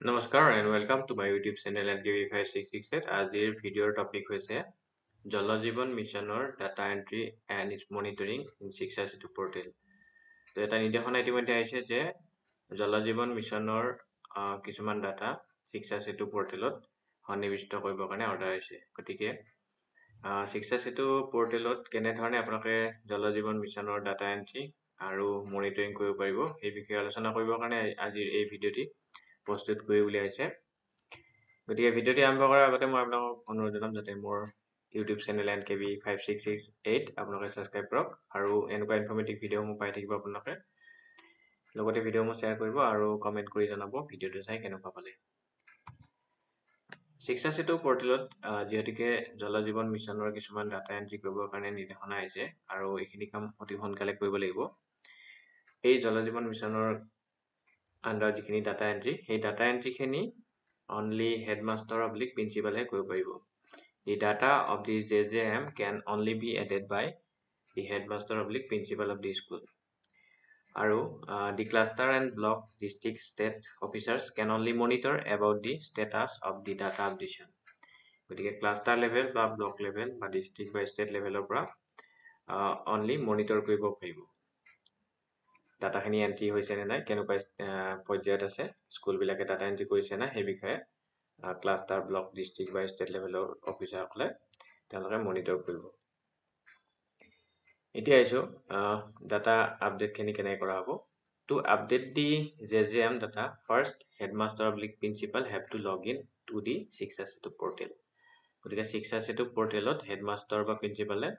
নমস্কাৰ and welcome to my YouTube channel NKV5668. আজিৰ ভিডিঅ'ৰ টপিক হৈছে জল জীৱন মিছনৰ data entry and it's monitoring in শিক্ষা সেতু পোৰ্টেল। তো এটা নিৰ্দেশনা ইতিমধ্যে আহিছে যে জল জীৱন মিছনৰ কিছুমান ডাটা শিক্ষা সেতু পোৰ্টেলত সন্নিৱিষ্ট কৰিবৰ কাৰণে অৰ্ডাৰ আহিছে। গতিকে শিক্ষা সেতু পোৰ্টেলত কেনেধৰণে আপোনালোকে জল জীৱন মিছনৰ ডাটা এন্ট্ৰি আৰু মনিটৰিং কৰিব পাৰিব সেই বিষয়ে আলোচনা কৰিবৰ কাৰণে আজিৰ এই ভিডিঅ'টি প্ৰস্তুত কৰি উলিয়াইছে। গতিকে ভিডিঅ'টি আৰম্ভ কৰাৰ আগতে মই আপোনালোকক অনুৰোধ জনাম যাতে মোৰ ইউটিউব চেনেল NKV5668 আপোনালোকে ছাবস্ক্ৰাইব কৰক আৰু এনেকুৱা ইনফৰ্মেটিভ ভিডিঅ'সমূহ পাই থাকিব আপোনালোকে। লগতে ভিডিঅ'সমূহ শ্বেয়াৰ কৰিব আৰু কমেণ্ট কৰি জনাব ভিডিঅ'টো চাই কেনেকুৱা পালে। শিক্ষা সেতু পোৰ্টেলত যিহেতুকে জল জীৱন মিছনৰ কিছুমান ডাটা এন্ট্ৰি কৰিবৰ কাৰণে নিৰ্দেশনা আহিছে আৰু এইখিনি কাম অতি সোনকালে কৰিব লাগিব। এই জল জীৱন মিছনৰ আন্ডাৰ যিখিনি ডাটা এন্ট্ৰি সেই ডাটা এন্ট্ৰি খিনি only headmaster oblique principal হে কৰিব পাৰিব। The data of the JJM can only be added by the headmaster oblique principal of the school. আৰু the cluster and block district state officers can only monitor about the status of the data updation. গতিকে cluster level বা block level বা district বা state levelৰ পৰা only monitor কৰিব পাৰিব। ডাটাখিনি entry হৈছে নে নাই কেনেকুৱা পৰ্যায়ত আছে স্কুলবিলাকে ডাটা এন্ট্ৰি কৰিছে না সেই বিষয়ে ক্লাষ্টাৰ ব্লক ডিষ্ট্ৰিক্ট বা ষ্টেট লেভেলৰ অফিচাৰসকলে তেওঁলোকে মনিটৰ কৰিব। এতিয়া আহিছো ডাটা আপডেটখিনি কেনেকৈ কৰা হ'ব। To update the JJM data, first headmaster oblique principal have to log in to the শিক্ষা সেতু portal. গতিকে শিক্ষা সেতু পোৰ্টেলত হেডমাষ্টাৰ বা প্ৰিন্সিপালে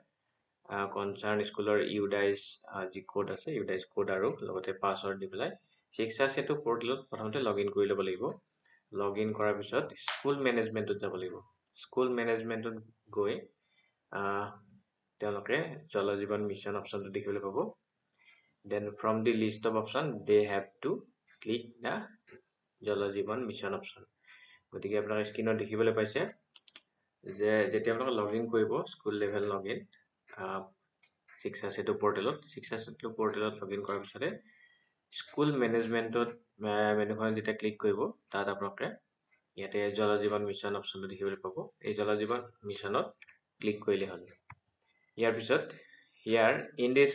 কনচাৰ্ন স্কুলৰ ইউডাইজ যি কোড আছে ইউডাইজ কোড আৰু লগতে পাছৱৰ্ড দি পেলাই শিক্ষা সেতু পোৰ্টেলত প্ৰথমতে লগইন কৰি ল'ব লাগিব। লগইন কৰাৰ পিছত স্কুল মেনেজমেণ্টত যাব লাগিব। স্কুল মেনেজমেণ্টত গৈ তেওঁলোকে জল জীৱন মিছন অপশ্যনটো দেখিবলৈ পাব। Then from the list of option they have to click the জল জীৱন মিছন অপশ্যন। গতিকে আপোনালোকে স্ক্ৰীনত দেখিবলৈ পাইছে যে যেতিয়া আপোনালোকে লগইন কৰিব স্কুল লেভেল লগইন শিক্ষা সেতু পোৰ্টেলত লগইন কৰাৰ পিছতে স্কুল মেনেজমেণ্টত মেনুখনত যেতিয়া ক্লিক কৰিব তাত আপোনালোকে ইয়াতে জল জীৱন মিছন অপশ্যনটো দেখিবলৈ পাব। এই জল জীৱন মিছনত ক্লিক কৰিলে হ'ল। ইয়াৰ পিছত here in this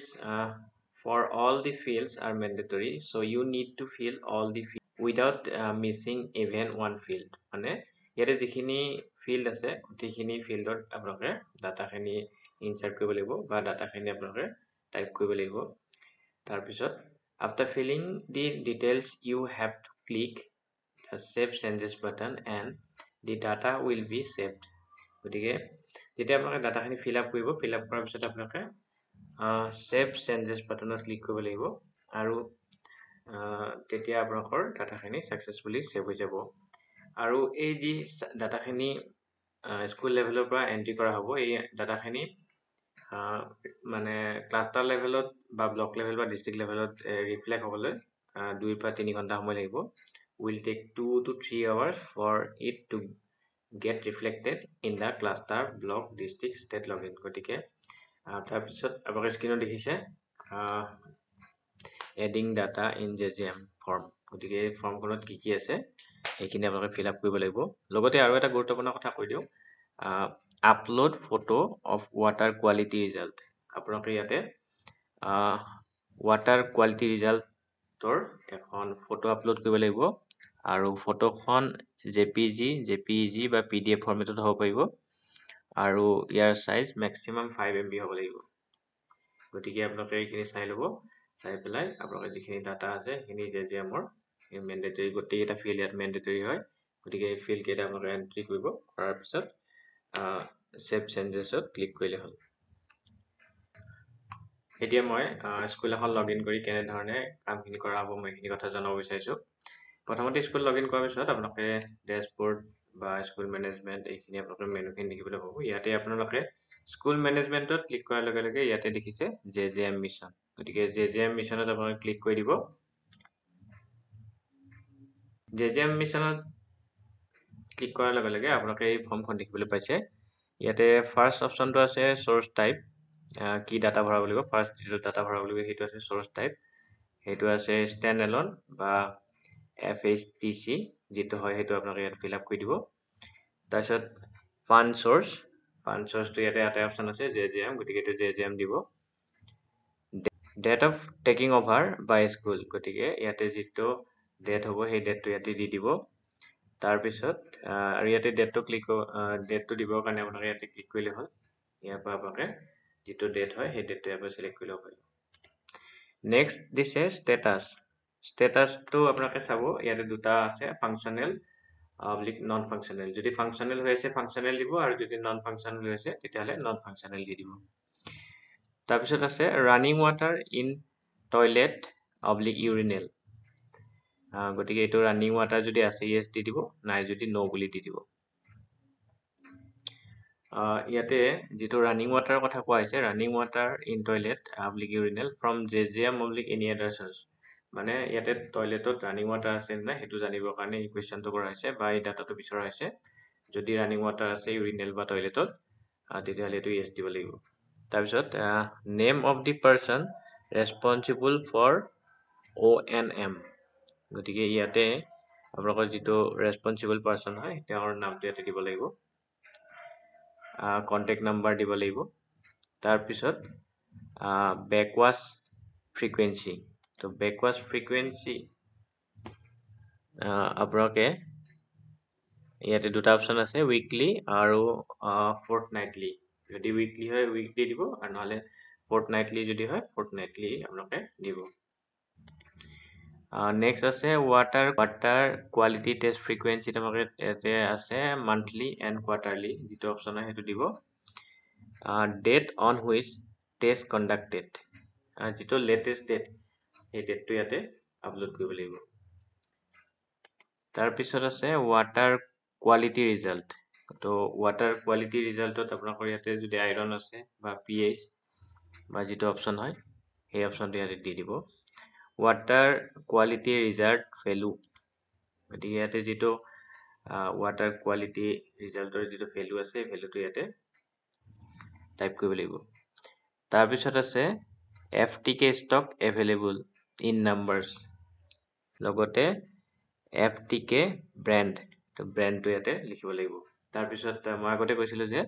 for all the fields are mandatory, so you need to fill all the fields without missing even one field. মানে ইয়াতে যিখিনি ফিল্ড আছে গোটেইখিনি ফিল্ডত আপোনালোকে ডাটাখিনি ইনচাৰ্ট কৰিব লাগিব বা ডাটাখিনি আপোনালোকে টাইপ কৰিব লাগিব। তাৰপিছত after filling the details you have to click the save changes button and the data will be saved. গতিকে যেতিয়া আপোনালোকে ডাটাখিনি ফিল আপ কৰিব ফিল আপ কৰাৰ পিছত আপোনালোকে save changes বাটনত ক্লিক কৰিব লাগিব আৰু তেতিয়া আপোনালোকৰ ডাটাখিনি সাকসেসফুলি সেভ হৈ যাব। আৰু এই যি ডাটাখিনি স্কুল লেভেলৰ পৰা এন্ট্ৰি কৰা হ'ব এই ডাটাখিনি মানে ক্লাষ্টাৰ লেভেলত বা ব্লক লেভেল বা ডিস্ট্ৰিক্ট লেভেলত ৰিফ্লেক্ট হ'বলৈ 2 পৰা 3 ঘণ্টা সময় লাগিব। will take 2 to 3 hours for it to get reflected in the cluster block district state login. গতিকে তাৰপিছত আপোনালোকে স্ক্ৰীনত দেখিছে adding data in JJM form. গতিকে এই ফৰ্মখনত কি কি আছে এইখিনি আপোনালোকে ফিল আপ কৰিব লাগিব। লগতে আৰু এটা গুৰুত্বপূৰ্ণ কথা কৈ দিওঁ upload photo of water quality result. আপোনালোকে ইয়াতে ৱাটাৰ কোৱালিটি ৰিজাল্টৰ এখন ফটো আপলোড কৰিব লাগিব আৰু ফটোখন JPG বা PDF ফৰ্মেটত হ'ব পাৰিব আৰু ইয়াৰ সাইজ ম্যাক্সিমাম 5 MB হ'ব লাগিব। গতিকে আপোনালোকে এইখিনি চাই ল'ব চাই পেলাই আপোনালোকে যিখিনি ডাটা আছে সেইখিনি JJMৰ মেন্ডেটৰি গোটেইকেইটা ফিল্ড ইয়াত মেন্ডেটৰি হয়। গতিকে এই ফিল্ড কেইটা আপোনালোকে এন্ট্ৰি কৰিব কৰাৰ পিছত সেভ চেঞ্জেছত ক্লিক কৰিলে হ'ল। এতিয়া মই স্কুল এখন লগইন কৰি কেনেধৰণে কামখিনি কৰা হ'ব মই এইখিনি কথা জনাব বিচাৰিছোঁ। প্ৰথমতে স্কুল লগইন কৰাৰ পিছত আপোনালোকে ডেশবৰ্ড বা স্কুল মেনেজমেণ্ট এইখিনি আপোনালোকে মেনুখিনি দেখিবলৈ পাব। ইয়াতে আপোনালোকে স্কুল মেনেজমেণ্টত ক্লিক কৰাৰ লগে লগে ইয়াতে দেখিছে JJM মিছন। গতিকে JJM মিছনত আপোনালোকে ক্লিক কৰি দিব। JJM মিছনত ক্লিক কৰাৰ লগে লগে আপোনালোকে এই ফৰ্মখন দেখিবলৈ পাইছে। ইয়াতে ফাৰ্ষ্ট অপশ্যনটো আছে সোৰ্স টাইপ কি ডাটা ভৰাব লাগিব ফাৰ্ষ্ট যিটো ডাটা ভৰাব লাগিব সেইটো আছে সোৰ্স টাইপ সেইটো আছে ষ্টেণ্ড এলোন বা FHTC যেটো হয় হেতু আপোনালোকে ইয়াত ফিল আপ কৰি দিব তাৰপিছত ফান্ড সোর্সটো ইয়াতে এটা অপশন আছে JJM গতিকে এটো JJM দিব date of taking over by school গতিকে ইয়াতে যেটো ডেট হ'ব সেই ডেটটো ইয়াতে দি দিব তাৰপিছত আৰু ইয়াতে ডেটটো দিবৰ কাৰণে আপোনালোকে ইয়াতে ক্লিক কৰিলে হ'ল ইয়াৰ পৰা আপোনালোকে যেটো ডেট হয় সেই ডেটটো ইয়াৰ পৰা সিলেক্ট কৰি ল'ব পাৰিব নেক্সট দিছে স্ট্যাটাসটো আপোনালোকে চাব ইয়াতে দুটা আছে ফাংশনাল নন ফাংশনাল যদি ফাংশনাল হৈ আছে ফাংশনাল দিব আৰু যদি নন ফাংশনাল হৈ আছে তেতিয়াহলে নন ফাংশনাল দি দিব তাৰপিছত আছে running water in toilet urinal গতিকে এটো ৰানিং ওয়াটাৰ যদি আছে ইয়েস দি দিব নাই যদি নো বুলি দি দিব ইয়াতে যেটো ৰানিং ওয়াটাৰ কথা কোৱা হৈছে running water in toilet urinal from JJM any other source মানে ইয়াতে টয়লেটত ৰানিং ওয়াটাৰ আছে না হেতু জানিবৰ কাৰণে এই কোৱেশ্চনটো কৰা হৈছে বা এই ডাটাটো বিচৰা হৈছে যদি ৰানিং ওয়াটাৰ আছে ইউৰিনেল বা টয়লেটত তেতিয়াহলে এটো ইয়েস দিব লাগিব তাৰপিছত name of the person responsible for ONM গতিকে ইয়াতে আপোনালোকৰ যেটো ৰেসপন্সিবল পাৰসন হয় তেওঁৰ নামটো ইয়াতে দিব লাগিব কন্টেক্ট নাম্বাৰ দিব লাগিব তাৰপিছত ব্যাকৱাশ ফ্ৰিকুৱেন্সি তো ব্যাকৱাশ ফ্ৰিকুৱেন্সি আপোনালোকে ইয়াতে দুটা অপশন আছে উইকলি আৰু ফৰ্টনাইটলি যদি উইকলি হয় উইকলি দিব আৰু নহলে ফৰ্টনাইটলি যদি হয় ফৰ্টনাইটলি আপোনালোকে দিব নেক্সট আছে ওয়াটাৰ কোৱালিটি টেষ্ট ফ্ৰিকুৱেন্সি তোমাকে ইয়াতে আছে মান্থলি এন্ড কোৱাৰ্টাৰলি যেটো অপশন হয় হেতু দিব date on which test conducted যেটো লেটেষ্ট ডেট এই ডেটটো ইয়াতে আপলোড কৰিব লাগিব তাৰপিছত আছে ওয়াটাৰ কোৱালিটি ৰিজাল্ট তো ওয়াটাৰ কোৱালিটি ৰিজাল্টত আপোনালোকৰ ইয়াতে যদি আইৰন আছে বা pH বা যেটো অপশন হয় সেই অপশনটো ইয়াতে দি দিব ওয়াটাৰ কোৱালিটি ৰিজাল্ট ভ্যালু গতিকে ইয়াতে যেটো ওয়াটাৰ কোৱালিটি ৰিজাল্টৰ যেটো ভ্যালু আছে ভ্যালুটো ইয়াতে টাইপ কৰিব লাগিব তাৰপিছত আছে FTK stock available in numbers লগতে FTK brand তো ব্র্যান্ডটো ইয়াতে লিখিব লাগিব তাৰপিছত মই আগতে কৈছিলো যে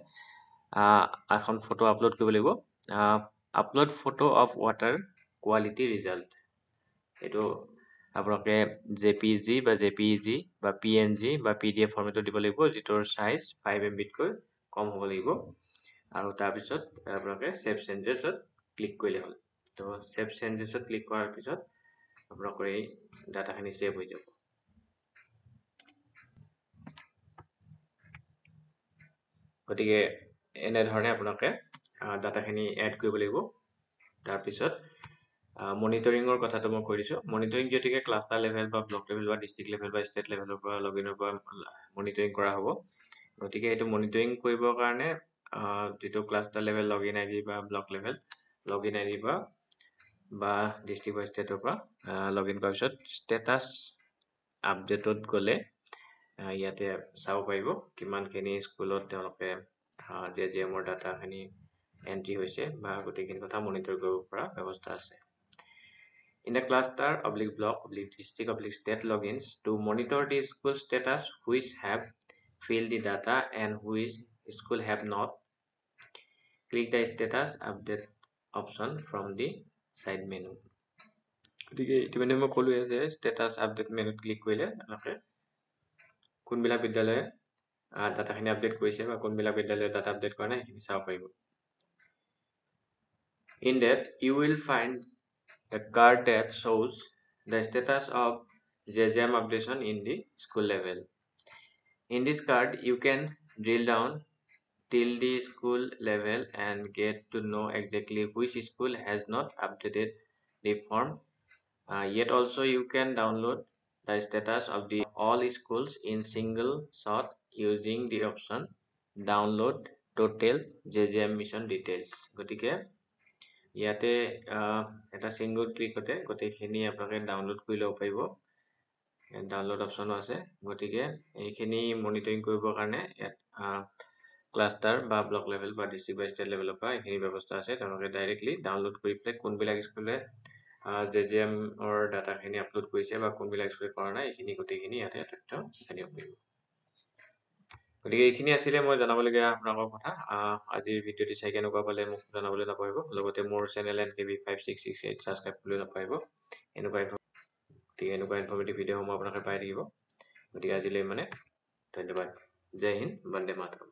এখন ফটো আপলোড কৰিব লাগিব upload photo of water quality result এটো আপোনালোকে JPG বা JPEG বা PNG বা PDF ফৰমেটত দিব লাগিব যেটোৰ সাইজ 5 MB তকৈ কম হ'ব লাগিব আৰু তাৰপিছত আপোনালোকে সেভ চেঞ্জেছত ক্লিক কৰিলে হ'ল তো সেভ চেঞ্জেছত ক্লিক কৰাৰ পিছত আপোনালোকৰ এই ডাটাখিনি সেভ হৈ যাব গতিকে এনে ধৰণে আপোনালোকে ডাটাখিনি এড কৰিব লাগিব তাৰপিছত মনিটৰিংৰ কথাটো মই কৈ দিছো মনিটৰিং যেতিকে ক্লাষ্টাৰ লেভেল বা ব্লক লেভেল বা ডিস্ট্ৰিক্ট লেভেল বা ষ্টেট লেভেলৰ পৰা লগইনৰ পৰা মনিটৰিং কৰা হ'ব গতিকে এটো মনিটৰিং কৰিবৰ কাৰণে যেটো ক্লাষ্টাৰ লেভেল লগইন আইডি বা ব্লক লেভেল লগইন আইডি বা ডিস্ট্ৰিক্ট বা ষ্টেটৰ পৰা লগইন কৰাৰ পিছত ষ্টেটাস আপডেটত গলে ইয়াতে চাব পাৰিব কিমানখিনি স্কুলত তেওঁলোকে JJM ৰ ডাটাখিনি এন্ট্ৰি হৈছে বা গোটেইখিনি কথা মনিটৰ কৰিব পৰা ব্যৱস্থা আছে In a cluster /block /district/state logins to monitor the school status which have filled the data and which school have not, click the status update option from the side menu. গতিকে ইতিমধ্যে মই ক'লো যে status update মেনুত click কৰিলে আপোনালোকে কোনবিলাক বিদ্যালয়ে ডাটাখিনি আপডেট কৰিছে বা কোনবিলাক বিদ্যালয়ে ডাটা আপডেট কৰা নাই সেইখিনি চাব পাৰিব In that you will find a card that shows the status of JJM updation in the school level. In this card, you can drill down till the school level and get to know exactly which school has not updated the form. Yet also you can download the status of the all schools in single shot using the option download total JJM mission details. গতিকে ইয়াতে এটা single ক্লিকতে গোটেইখিনি আপোনালোকে download কৰি ল'ব পাৰিব download অপচনো আছে গতিকে এইখিনি মনিটৰিং কৰিবৰ কাৰণে ইয়াত ক্লাষ্টাৰ বা ব্লক লেভেল বা ডিস্ট্ৰিক্ট বা ষ্টেট লেভেলৰ পৰা এইখিনি ব্যৱস্থা আছে তেওঁলোকে ডাইৰেক্টলি ডাউনলোড কৰি পেলাই কোনবিলাক স্কুলে JJM or data খিনি আপলোড কৰিছে বা কোনবিলাক এক্সপ্লইট কৰা নাই এইখিনি গোটেইখিনি ইয়াতে তথ্য জানিব পাৰিব গতিকে এইখিনি আছিলে মই জানাবলগীয়া আপোনালোকৰ কথা আজিৰ ভিডিঅ'টি চাই কেনেকুৱা পালে মোক জানাবলৈ নাপাহৰিব লগতে মোৰ চেনেল NKB5668 সাবস্ক্ৰাইব কৰিবলৈ নাপাহৰিব এনেকুৱা ইনফৰ্মেটিভ ভিডিঅ'সমূহ আপোনালোকে পাই থাকিব গতিকে আজিলৈ মানে ধন্যবাদ জয় হিন্দ বন্দে মাতৰম